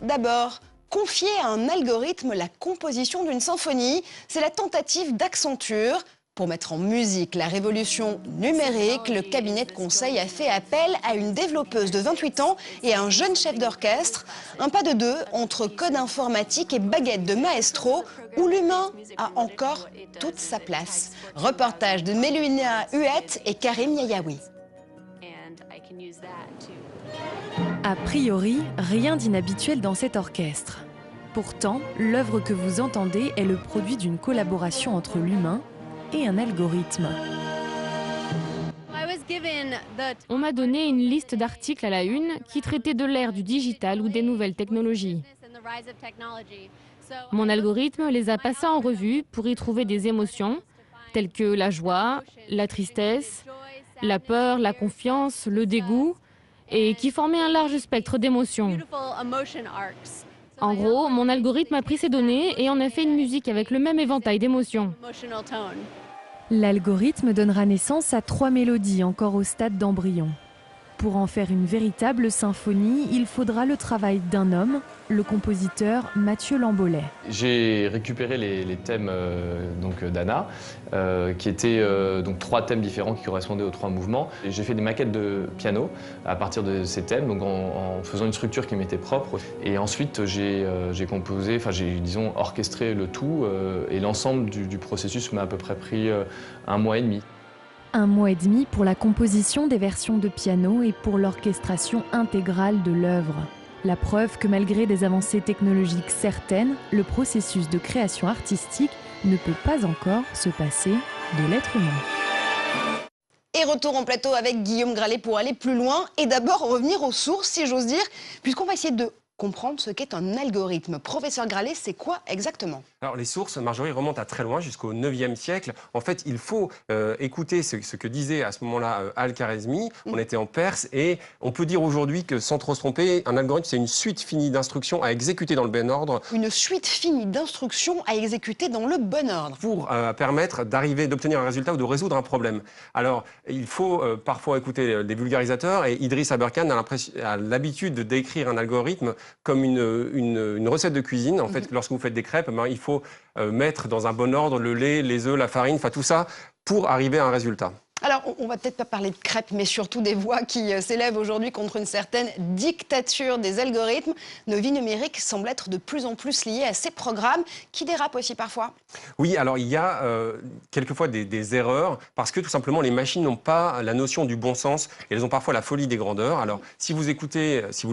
D'abord, confier à un algorithme la composition d'une symphonie, c'est la tentative d'Accenture. Pour mettre en musique la révolution numérique, le cabinet de conseil a fait appel à une développeuse de 28 ans et à un jeune chef d'orchestre. Un pas de deux entre code informatique et baguette de maestro, où l'humain a encore toute sa place. Reportage de Mélina Huette et Karim Yayaoui. A priori, rien d'inhabituel dans cet orchestre. Pourtant, l'œuvre que vous entendez est le produit d'une collaboration entre l'humain et un algorithme. On m'a donné une liste d'articles à la une qui traitaient de l'ère du digital ou des nouvelles technologies. Mon algorithme les a passés en revue pour y trouver des émotions telles que la joie, la tristesse, la peur, la confiance, le dégoût, et qui formaient un large spectre d'émotions. En gros, mon algorithme a pris ces données et en a fait une musique avec le même éventail d'émotions. L'algorithme donnera naissance à 3 mélodies encore au stade d'embryon. Pour en faire une véritable symphonie, il faudra le travail d'un homme, le compositeur Mathieu Lambolet. J'ai récupéré les thèmes d'Anna, qui étaient donc 3 thèmes différents qui correspondaient aux 3 mouvements. J'ai fait des maquettes de piano à partir de ces thèmes, donc en faisant une structure qui m'était propre. Et ensuite, j'ai composé, enfin j'ai disons orchestré le tout, et l'ensemble du processus m'a à peu près pris 1 mois et demi. 1 mois et demi pour la composition des versions de piano et pour l'orchestration intégrale de l'œuvre. La preuve que malgré des avancées technologiques certaines, le processus de création artistique ne peut pas encore se passer de l'être humain. Et retour en plateau avec Guillaume Gralet pour aller plus loin et d'abord revenir aux sources, si j'ose dire, puisqu'on va essayer de comprendre ce qu'est un algorithme. Professeur Gralet, c'est quoi exactement? Alors les sources, Marjorie, remontent à très loin, jusqu'au 9e siècle. En fait, il faut écouter ce que disait à ce moment-là Al-Khwarizmi. On était en Perse et on peut dire aujourd'hui que, sans trop se tromper, un algorithme, c'est une suite finie d'instructions à exécuter dans le bon ordre. Une suite finie d'instructions à exécuter dans le bon ordre. Pour permettre d'obtenir un résultat ou de résoudre un problème. Alors, il faut parfois écouter des vulgarisateurs et Idriss Aberkan a l'habitude de décrire un algorithme comme une recette de cuisine. En fait, lorsque vous faites des crêpes, il faut mettre dans un bon ordre le lait, les œufs, la farine, enfin tout ça pour arriver à un résultat. Alors, on va peut-être pas parler de crêpes, mais surtout des voix qui s'élèvent aujourd'hui contre une certaine dictature des algorithmes. Nos vies numériques semblent être de plus en plus liées à ces programmes qui dérapent aussi parfois. Oui, alors il y a quelquefois des erreurs parce que tout simplement les machines n'ont pas la notion du bon sens et elles ont parfois la folie des grandeurs. Alors, si vous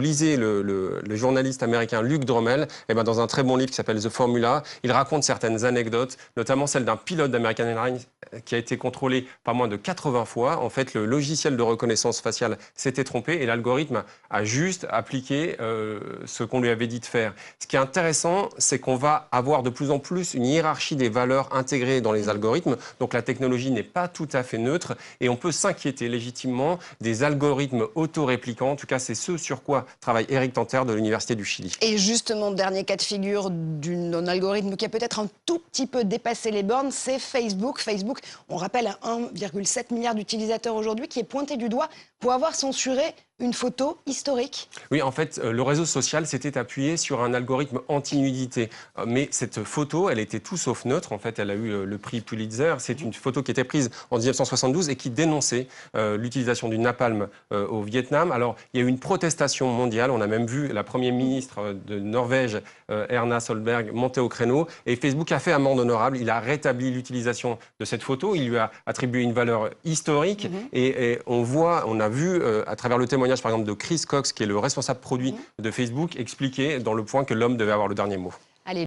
lisez le journaliste américain Luc Drommel, dans un très bon livre qui s'appelle The Formula, il raconte certaines anecdotes, notamment celle d'un pilote d'American Airlines qui a été contrôlé pas moins de 80 fois. En fait, le logiciel de reconnaissance faciale s'était trompé et l'algorithme a juste appliqué ce qu'on lui avait dit de faire. Ce qui est intéressant, c'est qu'on va avoir de plus en plus une hiérarchie des valeurs intégrées dans les algorithmes. Donc la technologie n'est pas tout à fait neutre et on peut s'inquiéter légitimement des algorithmes autoréplicants. En tout cas, c'est ce sur quoi travaille Éric Tanter de l'Université du Chili. Et justement, dernier cas de figure d'un algorithme qui a peut-être un tout petit peu dépassé les bornes, c'est Facebook. Facebook, on rappelle, à 1,7 milliard d'utilisateurs aujourd'hui, qui est pointé du doigt pour avoir censuré une photo historique. Oui, en fait, le réseau social s'était appuyé sur un algorithme anti-nudité. Mais cette photo, elle était tout sauf neutre. En fait, elle a eu le prix Pulitzer. C'est une photo qui était prise en 1972 et qui dénonçait l'utilisation du napalm au Vietnam. Alors, il y a eu une protestation mondiale. On a même vu la première ministre de Norvège, Erna Solberg, monter au créneau. Et Facebook a fait amende honorable. Il a rétabli l'utilisation de cette photo. Il lui a attribué une valeur historique. Et on a vu, à travers le témoignage, par exemple, de Chris Cox, qui est le responsable produit de Facebook, expliquer dans Le Point que l'homme devait avoir le dernier mot.